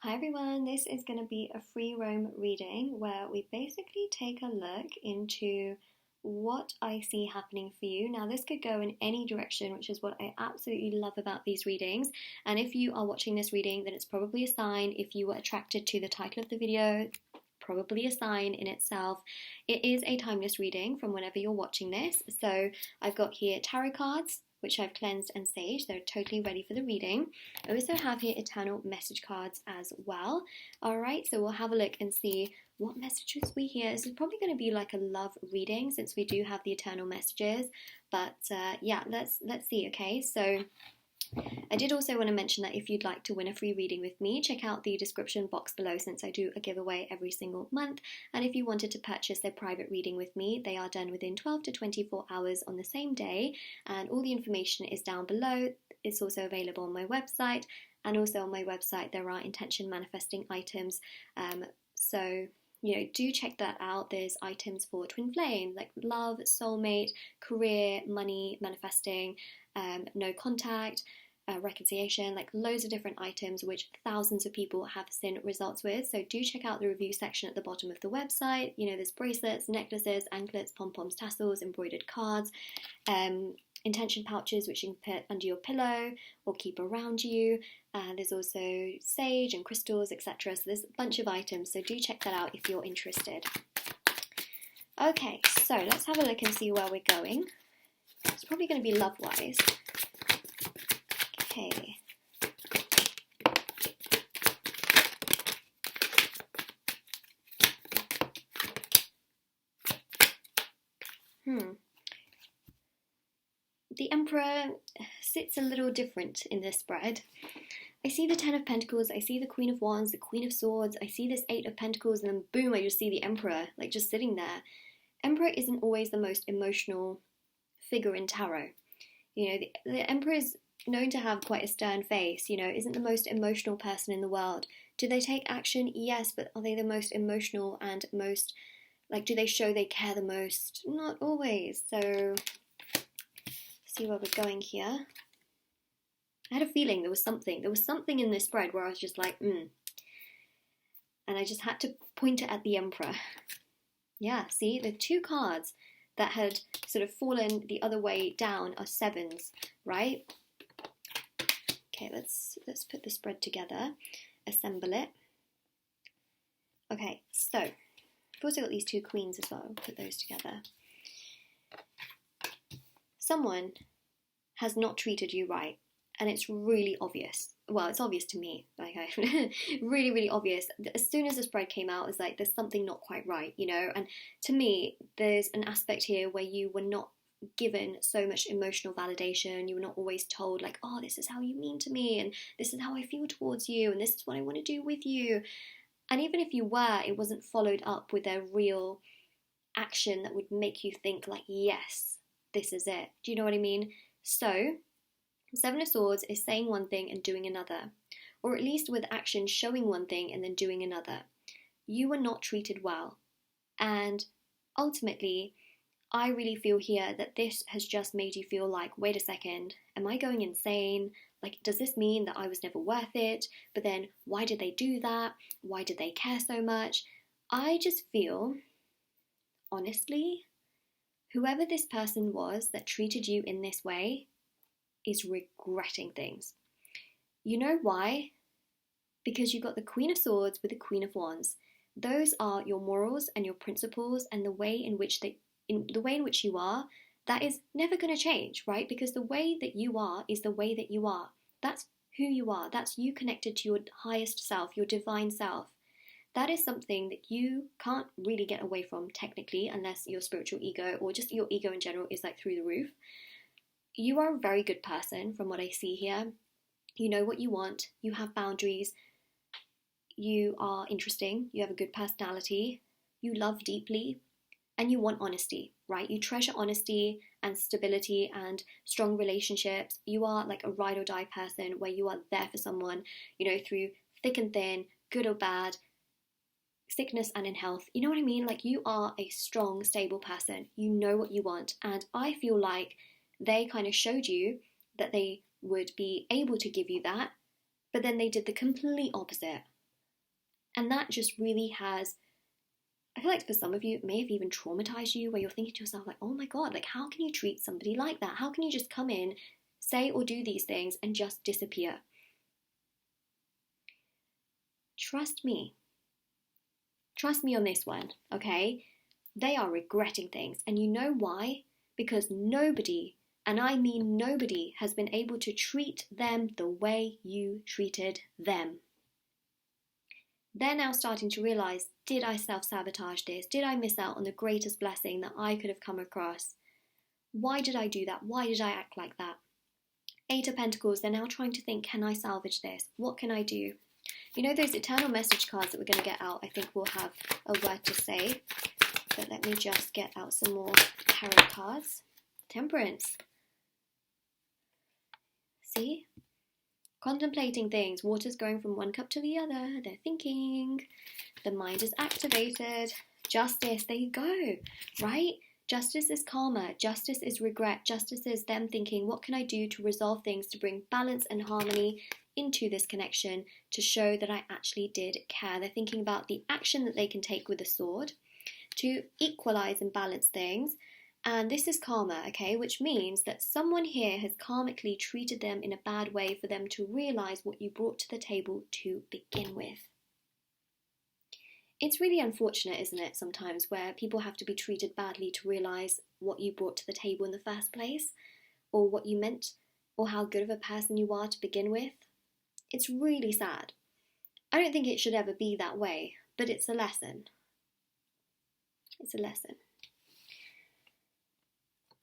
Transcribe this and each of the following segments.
Hi everyone, this is going to be a free roam reading where we basically take a look into what I see happening for you. Now, this could go in any direction, which is what I absolutely love about these readings. And if you are watching this reading, then it's probably a sign. If you were attracted to the title of the video, probably a sign in itself. It is a timeless reading from whenever you're watching this. So I've got here tarot cards, which I've cleansed and saged. They're totally ready for the reading. I also have here eternal message cards as well. Alright, so we'll have a look and see what messages we hear. This is probably going to be like a love reading since we do have the eternal messages. But yeah, let's see, okay? So I did also want to mention that if you'd like to win a free reading with me, check out the description box below since I do a giveaway every single month. And if you wanted to purchase a private reading with me, they are done within 12 to 24 hours on the same day. And all the information is down below. It's also available on my website. And also on my website, there are intention manifesting items. So do check that out. There's items for twin flame, like love, soulmate, career, money, manifesting, no contact, reconciliation, like loads of different items which thousands of people have seen results with. So do check out the review section at the bottom of the website. There's bracelets, necklaces, anklets, pom-poms, tassels, embroidered cards, intention pouches which you can put under your pillow or keep around you. There's also sage and crystals, etc. So there's a bunch of items, so do check that out if you're interested. Okay, so let's have a look and see where we're going. It's probably going to be love-wise. Okay. The Emperor sits a little different in this spread. I see the Ten of Pentacles, I see the Queen of Wands, the Queen of Swords, I see this Eight of Pentacles, and then boom, I just see the Emperor, like just sitting there. Emperor isn't always the most emotional figure in tarot. The Emperor is known to have quite a stern face, isn't the most emotional person in the world. Do they take action? Yes, but are they the most emotional and most, do they show they care the most? Not always. So, see where we're going here. I had a feeling there was something in this spread where I was just like, and I just had to point it at the Emperor. Yeah, see, the two cards that had sort of fallen the other way down are sevens, right? Okay, let's put the spread together, assemble it. Okay, so I've also got these two queens as well. Put those together. Someone has not treated you right, and it's really obvious. Well, it's obvious to me, really, really obvious. As soon as the spread came out, it was like, there's something not quite right, and to me, there's an aspect here where you were not given so much emotional validation. You were not always told, like, oh, this is how you mean to me, and this is how I feel towards you, and this is what I want to do with you. And even if you were, it wasn't followed up with a real action that would make you think, like, yes, this is it. Do you know what I mean? So Seven of Swords is saying one thing and doing another, or at least with action showing one thing and then doing another. You were not treated well, and ultimately, I really feel here that this has just made you feel like, wait a second, am I going insane? Like, does this mean that I was never worth it? But then, why did they do that? Why did they care so much? I just feel, honestly, whoever this person was that treated you in this way is regretting things. You know why? Because you got the Queen of Swords with the Queen of Wands. Those are your morals and your principles and the way in which you are, that is never going to change, right? Because the way that you are is the way that you are. That's who you are. That's you connected to your highest self, your divine self. That is something that you can't really get away from technically, unless your spiritual ego or just your ego in general is like through the roof. You are a very good person from what I see here. You know what you want. You have boundaries. You are interesting. You have a good personality. You love deeply. And you want honesty, right? You treasure honesty and stability and strong relationships. You are like a ride or die person where you are there for someone, through thick and thin, good or bad, sickness and in health. You know what I mean? Like, you are a strong, stable person. You know what you want. And I feel like they kind of showed you that they would be able to give you that, but then they did the complete opposite. And that just really has, I feel like for some of you, it may have even traumatized you, where you're thinking to yourself like, oh my God, like how can you treat somebody like that? How can you just come in, say or do these things and just disappear? Trust me. Trust me on this one, okay? They are regretting things. And you know why? Because nobody, and I mean nobody, has been able to treat them the way you treated them. They're now starting to realize, did I self-sabotage this? Did I miss out on the greatest blessing that I could have come across? Why did I do that? Why did I act like that? Eight of Pentacles, they're now trying to think, can I salvage this? What can I do? You know those eternal message cards that we're going to get out, I think will have a word to say. But let me just get out some more tarot cards. Temperance. See? Contemplating things. Water's going from one cup to the other. They're thinking. The mind is activated. Justice. There you go. Right? Justice is karma. Justice is regret. Justice is them thinking, what can I do to resolve things, to bring balance and harmony into this connection, to show that I actually did care. They're thinking about the action that they can take with a sword to equalize and balance things. And this is karma, okay, which means that someone here has karmically treated them in a bad way for them to realize what you brought to the table to begin with. It's really unfortunate, isn't it, sometimes, where people have to be treated badly to realize what you brought to the table in the first place, or what you meant, or how good of a person you are to begin with. It's really sad. I don't think it should ever be that way, but it's a lesson. It's a lesson.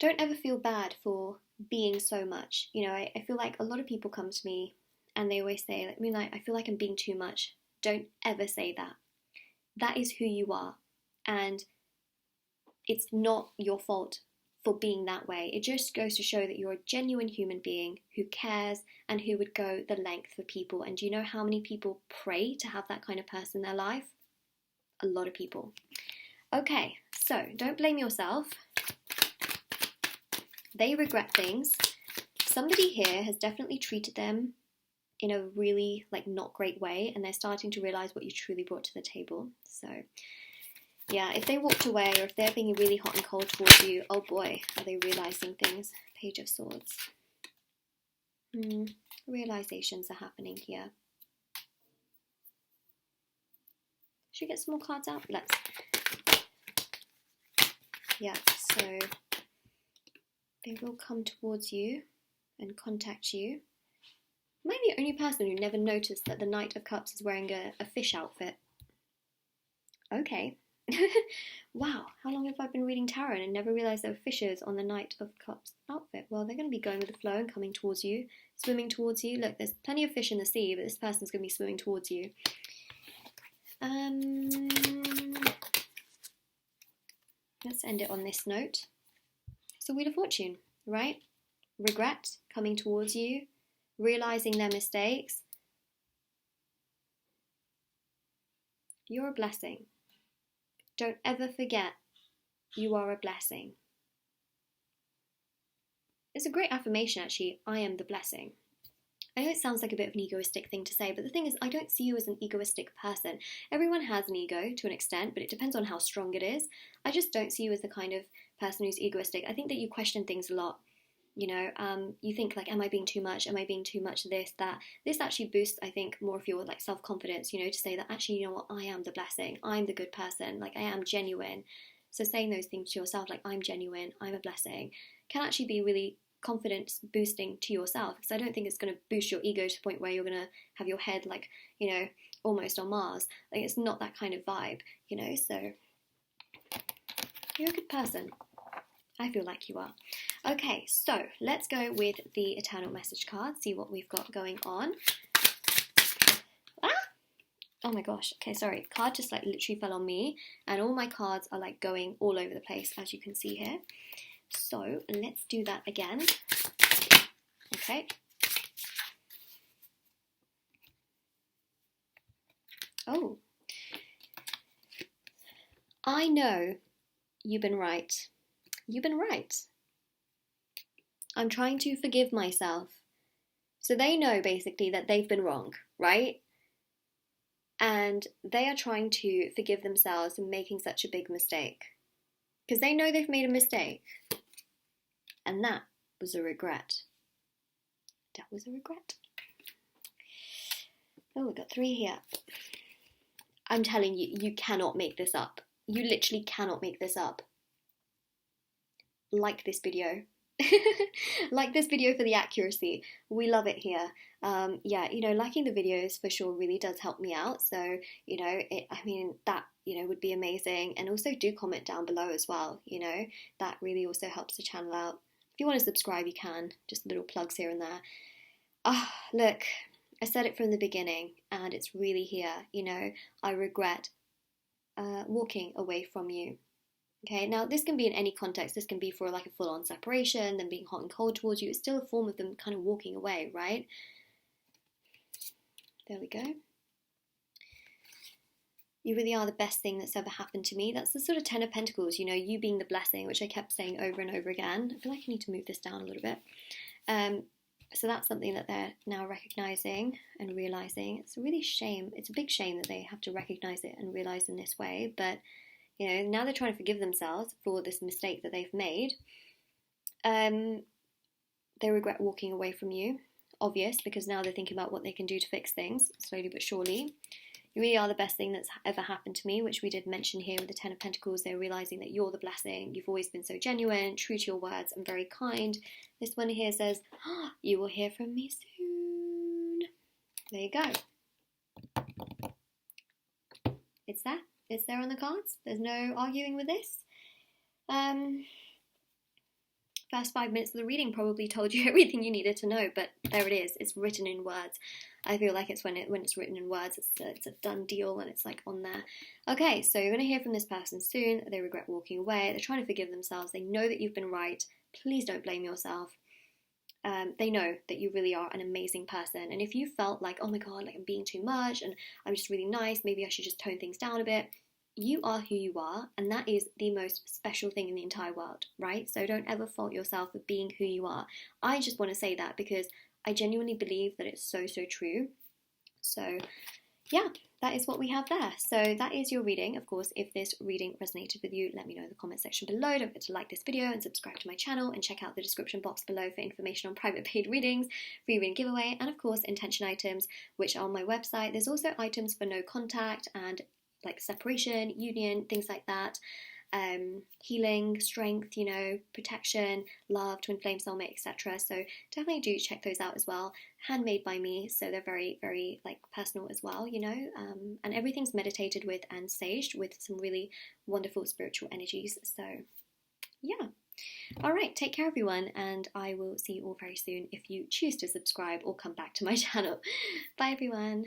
Don't ever feel bad for being so much. You know, I feel like a lot of people come to me and they always say, like, Moonlight, I feel like I'm being too much. Don't ever say that. That is who you are. And it's not your fault for being that way. It just goes to show that you're a genuine human being who cares and who would go the length for people. And do you know how many people pray to have that kind of person in their life? A lot of people. Okay, so don't blame yourself. They regret things. Somebody here has definitely treated them in a really not great way, and they're starting to realize what you truly brought to the table. So yeah, if they walked away or if they're being really hot and cold towards you, oh boy, are they realizing things. Page of Swords. Realizations are happening here. Should we get some more cards out? Let's. Yeah, so they will come towards you and contact you. Am I the only person who never noticed that the Knight of Cups is wearing a fish outfit? Okay. Wow, how long have I been reading tarot and never realised there were fishes on the Knight of Cups outfit? Well, they're going to be going with the flow and coming towards you, swimming towards you. Look, there's plenty of fish in the sea, but this person's going to be swimming towards you. Let's end it on this note. So Wheel of Fortune, right? Regret coming towards you, realising their mistakes. You're a blessing. Don't ever forget you are a blessing. It's a great affirmation, actually. I am the blessing. I know it sounds like a bit of an egoistic thing to say, but the thing is, I don't see you as an egoistic person. Everyone has an ego to an extent, but it depends on how strong it is. I just don't see you as the kind of person who's egoistic. I think that you question things a lot. You know, you think am I being too much? Am I being too much this, that? This actually boosts, I think, more of your self-confidence, you know, to say that actually, you know what, I am the blessing. I'm the good person. I am genuine. So saying those things to yourself, I'm genuine, I'm a blessing, can actually be really confidence boosting to yourself, because I don't think it's going to boost your ego to the point where you're going to have your head you know, almost on Mars. It's not that kind of vibe, you know. So you're a good person. I feel like you are. Okay, so let's go with the Eternal Message card, see what we've got going on. Ah! Oh my gosh, okay, sorry. Card just literally fell on me, and all my cards are going all over the place, as you can see here. So let's do that again. Okay. Oh. I know you've been right. You've been right. I'm trying to forgive myself. So they know basically that they've been wrong, right? and they are trying to forgive themselves for making such a big mistake. Because they know they've made a mistake. And that was a regret. That was a regret. Oh, we've got 3 here. I'm telling you, you cannot make this up. You literally cannot make this up. Like this video. Like this video for the accuracy. We love it here. Yeah, you know, liking the videos for sure really does help me out. So, you know, that, you know, would be amazing. And also do comment down below as well. You know, that really also helps the channel out. If you want to subscribe, you can. Just little plugs here and there. Look, I said it from the beginning, and it's really here. You know, I regret walking away from you. Okay, now this can be in any context. This can be for like a full-on separation, them being hot and cold towards you. It's still a form of them kind of walking away, right? There we go. You really are the best thing that's ever happened to me. That's the sort of 10 of Pentacles, you know, you being the blessing, which I kept saying over and over again. I feel like I need to move this down a little bit. So that's something that they're now recognizing and realizing. It's a really shame. It's a big shame that they have to recognize it and realize in this way. But, you know, now they're trying to forgive themselves for this mistake that they've made. They regret walking away from you. Obvious, because now they're thinking about what they can do to fix things, slowly but surely. You really are the best thing that's ever happened to me, which we did mention here with the 10 of Pentacles. They're realizing that you're the blessing. You've always been so genuine, true to your words, and very kind. This one here says, you will hear from me soon. There you go. It's there. It's there on the cards. There's no arguing with this. First 5 minutes of the reading probably told you everything you needed to know, but there it is. It's written in words. I feel like it's when it's written in words, it's a done deal and it's like on there. Okay, so you're going to hear from this person soon. They regret walking away. They're trying to forgive themselves. They know that you've been right. Please don't blame yourself. They know that you really are an amazing person. And if you felt like, oh my God, like I'm being too much and I'm just really nice, maybe I should just tone things down a bit. You are who you are, and that is the most special thing in the entire world, right? So don't ever fault yourself for being who you are. I just want to say that because I genuinely believe that it's so, so true. So, yeah, that is what we have there. So that is your reading. Of course, if this reading resonated with you, let me know in the comment section below. Don't forget to like this video and subscribe to my channel, and check out the description box below for information on private paid readings, free reading giveaway, and of course, intention items, which are on my website. There's also items for no contact and like separation, union, things like that, healing, strength, you know, protection, love, twin flame, soulmate, etc. So definitely do check those out as well. Handmade by me, so they're very, very like personal as well, you know, and everything's meditated with and saged with some really wonderful spiritual energies. So yeah. All right, take care everyone, and I will see you all very soon if you choose to subscribe or come back to my channel. Bye everyone.